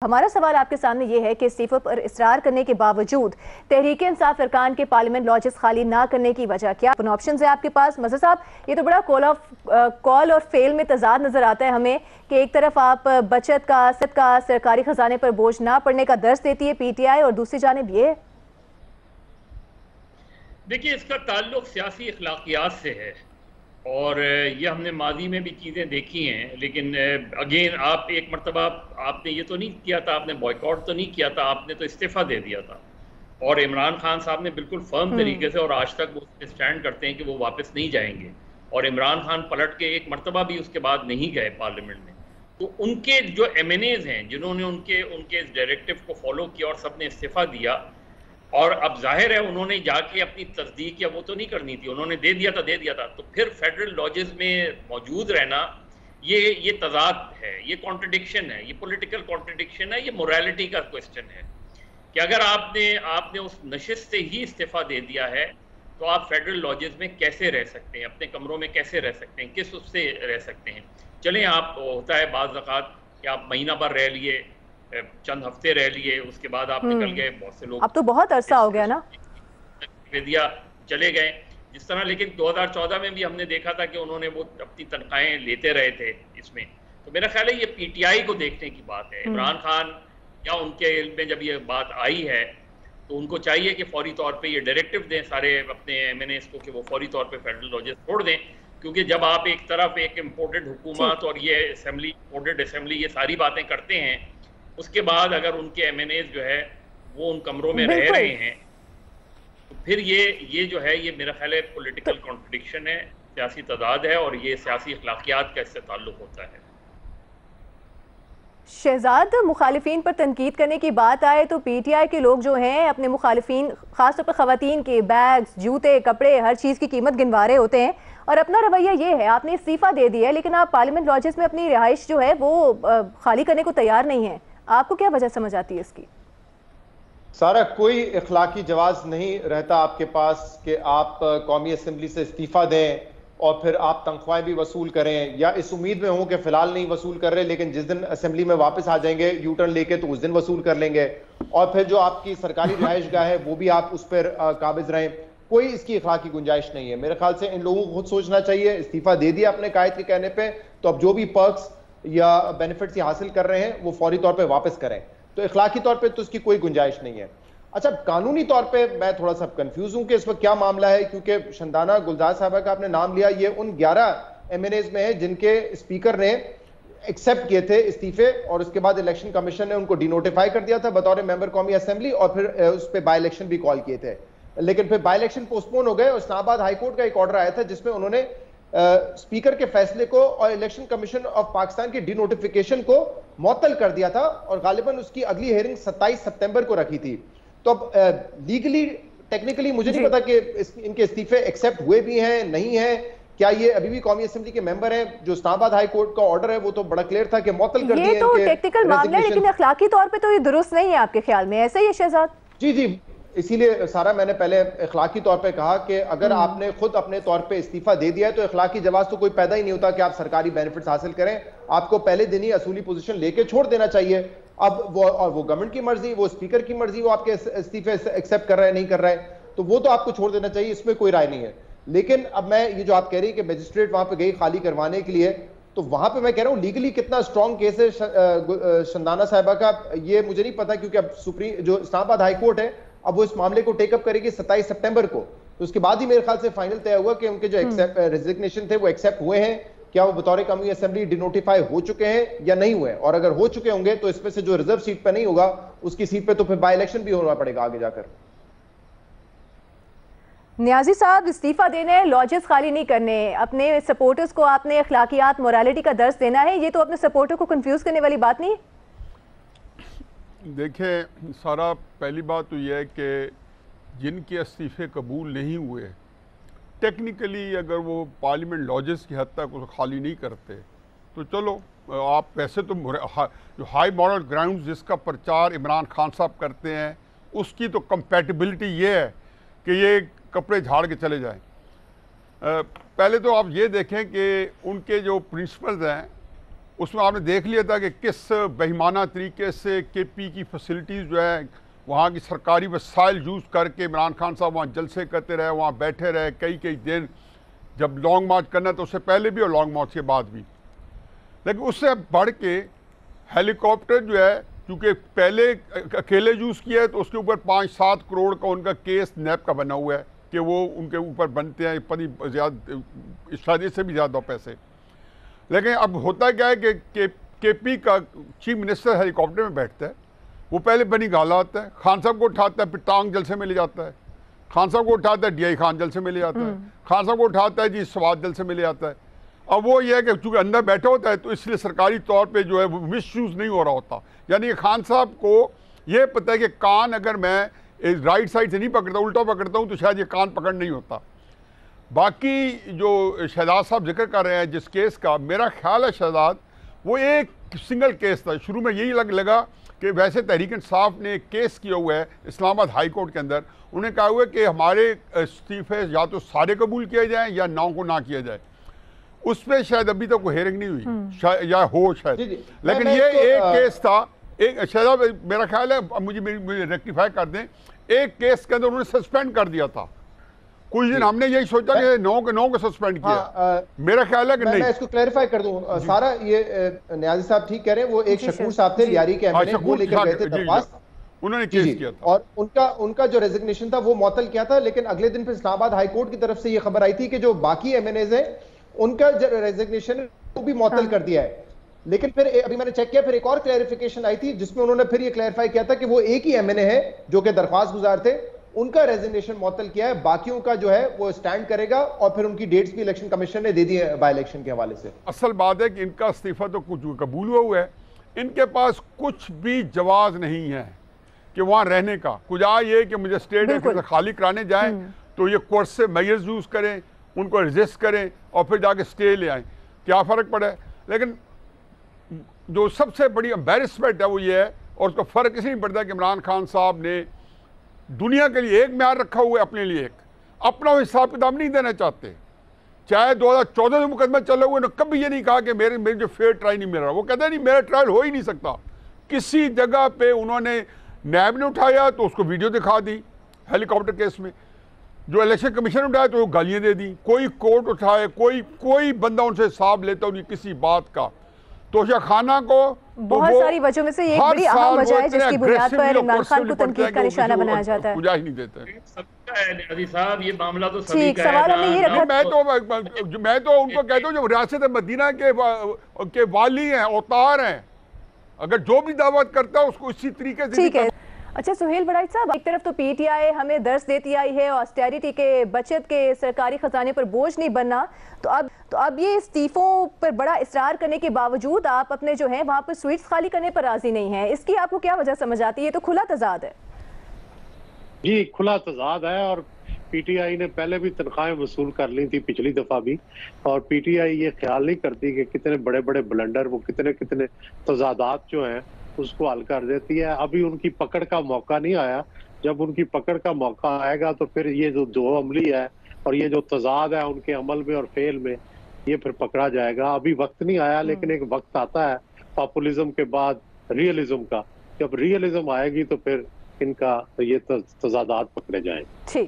हमारा सवाल आपके सामने ये है कि इस्तीफे पर इसरार करने के बावजूद तहरीक इंसाफ अरकान के पार्लियामेंट लॉजेस खाली ना करने की वजह क्या ऑप्शन है आपके पास? मज़हर साहब, ये तो बड़ा कॉल और फेल में तजाद नजर आता है हमें कि एक तरफ आप बचत का सरकारी खजाने पर बोझ ना पड़ने का दर्ज देती है PTI और दूसरी जानिब ये। देखिए, इसका ताल्लुक सियासी अखलाकियात से है और ये हमने माजी में भी चीज़ें देखी हैं, लेकिन अगेन आप एक मरतबा आपने ये तो नहीं किया था, आपने बॉयकॉट तो नहीं किया था, आपने तो इस्तीफ़ा दे दिया था। और इमरान खान साहब ने बिल्कुल फर्म तरीके से और आज तक वो स्टैंड करते हैं कि वो वापस नहीं जाएंगे, और इमरान खान पलट के एक मरतबा भी उसके बाद नहीं गए पार्लियामेंट में। तो उनके जो MNAs हैं जिन्होंने उनके इस डायरेक्टिव को फॉलो किया और सब ने इस्तीफ़ा दिया, और अब जाहिर है उन्होंने जाके अपनी तस्दीक या वो तो नहीं करनी थी, उन्होंने दे दिया था, तो फिर फेडरल लॉजेस में मौजूद रहना ये तजाद है, ये कॉन्ट्रडिक्शन है, ये पॉलिटिकल कॉन्ट्रडिक्शन है, ये मोरालिटी का क्वेश्चन है कि अगर आपने उस नशिस्त से ही इस्तीफा दे दिया है तो आप फेडरल लॉजेस में कैसे रह सकते हैं, अपने कमरों में कैसे रह सकते हैं, किस उससे रह सकते हैं। चलें, आप होता है बाज़ ज़क़ात कि आप महीना भर रह लिए, चंद हफ्ते रह लिए, उसके बाद आप निकल गए, बहुत से लोग अब तो बहुत अरसा हो गया ना, दिया चले गए जिस तरह। लेकिन 2014 में भी हमने देखा था कि उन्होंने वो अपनी तनख्वाहें लेते रहे थे इसमें। तो मेरा ख्याल है ये PTI को देखने की बात है। इमरान खान या उनके इल्म में जब ये बात आई है तो उनको चाहिए कि फौरी तौर पे ये डायरेक्टिव दें सारे अपने MNAs को कि वो फौरी तौर पे फेडरल लॉजेस छोड़ दें, क्योंकि जब आप एक तरफ एक इम्पोर्टेड हुकूमत और ये असेंबली, इम्पोर्टेड असेंबली, ये सारी बातें करते हैं, उसके बाद अगर उनके MNAs जो है वो उन कमरों में रह रहे हैं, तो फिर ये जो है ये मेरा ख्याल है पॉलिटिकल कॉन्ट्रडिक्शन है, सियासी तदाद है, और ये सियासी अखलाकियात का इससे ताल्लुक होता है। शहजाद, मुखालिफिन पर तनकीद करने की बात आए तो PTI के लोग जो हैं अपने मुखालिफिन, खासतौर पर ख़वातीन के बैग्स, जूते, कपड़े, हर चीज़ की कीमत गिनवा रहे होते हैं और अपना रवैया ये है, आपने इस्तीफ़ा दे दिया है लेकिन आप पार्लियामेंट लॉजेस में अपनी रिहाइश जो है वो खाली करने को तैयार नहीं है। आपको क्या वजह समझ आती है इसकी? सारा कोई इखलाकी जवाज नहीं रहता आपके पास कि आप कौमी असेंबली से इस्तीफा दें और फिर आप तनख्वाहें भी वसूल करें, या इस उम्मीद में हो कि फिलहाल नहीं वसूल कर रहे लेकिन जिस दिन असेंबली में वापस आ जाएंगे यू टर्न लेके तो उस दिन वसूल कर लेंगे, और फिर जो आपकी सरकारी रिहाइश गाह है वो भी आप उस पर काबिज रहें। कोई इसकी इखलाकी गुंजाइश नहीं है। मेरे ख्याल से इन लोगों को खुद सोचना चाहिए। इस्तीफा दे दिया अपने कायद के कहने पर, तो अब जो भी पर्क्स या बेनिफिट्स हासिल कर रहे हैं वो फौरी तौर पर वापस करें। तो इखलाकी तौर पर तो इसकी कोई गुंजाइश नहीं है। अच्छा, कानूनी तौर पे मैं थोड़ा सा कंफ्यूज हूं कि इस वक्त क्या मामला है, क्योंकि शंदाना गुलजार साहबा का आपने नाम लिया, ये उन 11 MNAs में है जिनके स्पीकर ने एक्सेप्ट किए थे इस्तीफे और उसके बाद इलेक्शन कमीशन ने उनको डिनोटिफाई कर दिया था बतौर मेंबर कौमी असेंबली, और फिर उस पर बाई इलेक्शन भी कॉल किए थे, लेकिन फिर बाई इलेक्शन पोस्टपोन हो गए और इस्लामाबाद हाईकोर्ट का एक ऑर्डर आया था जिसमें उन्होंने स्पीकर के फैसले को और इलेक्शन कमीशन ऑफ पाकिस्तान की डिनोटिफिकेशन को मुअत्तल कर दिया था, और गालिबन उसकी अगली हेयरिंग 27 सितंबर को रखी थी। तो अब लीगली टेक्निकली मुझे नहीं पता कि इनके इस्तीफे एक्सेप्ट हुए भी हैं नहीं हैं, क्या ये अभी भी कौमी असेंबली के मेंबर हैं? जो इस्लामाबाद हाई कोर्ट का ऑर्डर है वो तो बड़ा क्लियर था कि मुअत्तल कर दिए। ये तो टेक्निकल मामला है, लेकिन अखलाकी तौर पे तो ये दुरुस्त नहीं है आपके ख्याल में, ऐसा ही है शहजाद? जी जी, इसीलिए सारा मैंने पहले इखलाकी तौर पे कहा कि अगर आपने खुद अपने तौर पे इस्तीफा दे दिया है तो इखलाकी जवाब तो कोई पैदा ही नहीं होता कि आप सरकारी बेनिफिट्स हासिल करें। आपको पहले दिन ही असूली पोजीशन लेके छोड़ देना चाहिए। अब वो गवर्नमेंट की मर्जी, वो स्पीकर की मर्जी, वो आपके इस्तीफे एक्सेप्ट कर रहे हैं नहीं कर रहे हैं, तो वो तो आपको छोड़ देना चाहिए, इसमें कोई राय नहीं है। लेकिन अब मैं ये जो आप कह रही है कि मजिस्ट्रेट वहां पे गई खाली करवाने के लिए, तो वहां पे मैं कह रहा हूं लीगली कितना स्ट्रॉन्ग केस है शंदाना साहिबा का, ये मुझे नहीं पता, क्योंकि अब सुप्रीम जो इस्लामाबाद हाई कोर्ट है अब वो इस मामले को टेकअप करेगी 27 सितंबर को, तो उसके बाद ही मेरे ख्याल से फाइनल तय हुआ कि उनके जो रेजिग्नेशन थे वो एक्सेप्ट हुए हैं, क्या वो बतौर कौमी असेंबली डिनोटिफाई हो चुके हैं या नहीं हुए, और अगर हो चुके होंगे तो इसमें से जो रिजर्व सीट पे नहीं होगा उसकी सीट पे तो फिर बाई इलेक्शन भी होना पड़ेगा आगे जाकर। नियाजी साहब, इस्तीफा देना है, लॉजेस खाली नहीं करने, अपने सपोर्टर्स को आपने अखलाकियात, मोरालिटी का दर्स देना है, ये तो अपने सपोर्टर को कंफ्यूज करने वाली बात नहीं है? देखिए सारा, पहली बात तो यह है कि जिनके इस्तीफे कबूल नहीं हुए, टेक्निकली अगर वो पार्लियामेंट लॉजेस की हद तक उसको खाली नहीं करते तो चलो आप वैसे तो जो हाई मॉरल ग्राउंड जिसका प्रचार इमरान खान साहब करते हैं उसकी तो कंपैटिबिलिटी ये है कि ये कपड़े झाड़ के चले जाएं। पहले तो आप ये देखें कि उनके जो प्रिंसिपल्स हैं उसमें आपने देख लिया था कि किस बेईमाना तरीके से केपी की फैसिलिटीज़ जो है, वहाँ की सरकारी वसाइल यूज़ करके इमरान खान साहब वहाँ जलसे करते रहे, वहाँ बैठे रहे कई कई दिन, जब लॉन्ग मार्च करना तो उससे पहले भी और लॉन्ग मार्च के बाद भी। लेकिन उससे बढ़ के हेलीकॉप्टर जो है, क्योंकि पहले अकेले यूज़ किया है तो उसके ऊपर 5-7 करोड़ का उनका केस नैब का बना हुआ है कि वो उनके ऊपर बनते हैं पति ज़्यादा, शायद इससे भी ज़्यादा पैसे। लेकिन अब होता क्या है कि केपी का चीफ मिनिस्टर हेलीकॉप्टर में बैठता है, वो पहले बनी गाला आता है, खान साहब को उठाता है, फिर टांग जलसे में ले जाता है, खान साहब को उठाता है, DI खान जलसे में ले जाता है, खान साहब को उठाता है जी स्वाद जलसे में ले जाता है। अब वो ये है कि चूंकि अंदर बैठा होता है तो इसलिए सरकारी तौर पे जो है वो मिस यूज़ नहीं हो रहा होता। यानी कि खान साहब को ये पता है कि कान अगर मैं राइट साइड से नहीं पकड़ता, उल्टा पकड़ता हूँ तो शायद ये कान पकड़ नहीं होता। बाकी जो शहजाद साहब जिक्र कर रहे हैं जिस केस का, मेरा ख्याल है शहजाद वो एक सिंगल केस था। शुरू में यही लगा कि वैसे तहरीक इंसाफ ने एक केस किया हुआ है इस्लामाबाद हाई कोर्ट के अंदर, उन्हें कहा हुआ है कि हमारे इस्तीफे या तो सारे कबूल किए जाएं या 9 को ना किया जाए। उस पर शायद अभी तक कोई हेयरिंग नहीं हुई, या हो शायद। लेकिन ये एक केस था, एक शहजाद मेरा ख्याल है, अब मुझे रेक्टिफाई कर दें, एक केस के अंदर उन्होंने सस्पेंड कर दिया था कुछ दिन। हमने यही सोचा कि 9 को सस्पेंड किया। मेरा ख्याल है कि नहीं। मैं इसको क्लैरिफाई कर दूं सारा, ये न्याजी साहब ठीक कह रहे हैं, वो एक शकूर साहब थे लियारी के एमएलए, वो लेकर गए थे दरख्वास्त, उन्होंने केस किया था और उनका जो रेजिग्नेशन था वो मुअत्तल किया था। लेकिन अगले दिन फिर इस्लामाबाद हाई कोर्ट की तरफ से ये खबर आई थी कि जो बाकी एमएनएज हैं उनका रेजिग्नेशन वो भी मुअत्तल कर दिया है। लेकिन फिर अभी मैंने चेक किया, फिर एक और क्लैरिफिकेशन आई थी जिसमें उन्होंने फिर ये क्लैरिफाई किया था कि वो एक ही एमएनए है जो कि दरख्वास्त गुजार थे, उनका रेजिग्नेशन मुअत्तल किया है, बाकियों का जो है वो स्टैंड करेगा। और फिर उनकी डेट्स भी इलेक्शन कमीशन ने दे दी है बाय इलेक्शन के हवाले से। असल बात है कि इनका इस्तीफा तो कुछ कबूल हुआ है, इनके पास कुछ भी जवाब नहीं है कि वहाँ रहने का। कुछ ये कि मुझे स्टेट से खाली कराने जाएं तो ये कोर्ट से मेजर्स यूज़ करें, उनको रजिस्ट करें और फिर जाके स्टे ले आएँ, क्या फ़र्क पड़ा है। लेकिन जो सबसे बड़ी एम्बेरसमेंट है वो ये है, और उसका फ़र्क इसलिए नहीं पड़ता कि इमरान खान साहब ने दुनिया के लिए एक म्यार रखा हुआ है, अपने लिए एक अपना हिसाब किताब नहीं देना चाहते। चाहे 2014 में मुकदमा चला हुआ, उन्होंने कभी ये नहीं कहा कि मेरे जो फेयर ट्रायल नहीं मिल रहा। वो कहते नहीं, मेरा ट्रायल हो ही नहीं सकता। किसी जगह पे उन्होंने नैब ने उठाया तो उसको वीडियो दिखा दी हेलीकॉप्टर केस में, जो इलेक्शन कमीशन ने उठाया तो वो गालियाँ दे दी। कोई कोर्ट उठाए, कोई बंदा उनसे हिसाब लेता उन्हें किसी बात का। तोशा खाना को बहुत सारी वजहों में से ये एक बड़ी अहम वजह है जिसकी बुनियाद पर इमरान खान को तनकीद का निशाना बनाया जाता है। पूजा ही नहीं देते साहब, ये मामला तो सभी का सवाल हमने ये रखा। मैं तो उनको कहता हूँ जो रियासत मदीना के वाली हैं, अवतार हैं, अगर जो भी दावत करता है उसको इसी तरीके से। ठीक है। अच्छा सुहेल बड़ाई साहब, एक तरफ तो पीटीआई हमें दर्स देती आई है ऑस्टेरिटी के, बचत के, सरकारी खजाने पर बोझ नहीं बनना, तो अब ये इस्तीफों पर बड़ा इसरार करने के बावजूद आप अपने जो है वहां पर स्वीट्स खाली करने पर राजी नहीं हैं। इसकी आपको क्या वजह समझ आती है? ये तो खुला तजाद है। जी खुला तजाद है, और पीटीआई ने पहले भी तनख्वाहें वसूल कर ली थी पिछली दफा भी, और पीटीआई ये ख्याल नहीं करती कि कितने बड़े बड़े ब्लंडर, वो कितने कितने तजादात जो हैं उसको हल कर देती है। अभी उनकी पकड़ का मौका नहीं आया, जब उनकी पकड़ का मौका आएगा तो फिर ये जो दो अमली है और ये जो तजाद है उनके अमल में और फेल में, ये फिर पकड़ा जाएगा। अभी वक्त नहीं आया, लेकिन एक वक्त आता है पॉपुलिज्म के बाद रियलिज्म का। जब रियलिज्म आएगी तो फिर इनका ये तजादात पकड़े जाएंगे।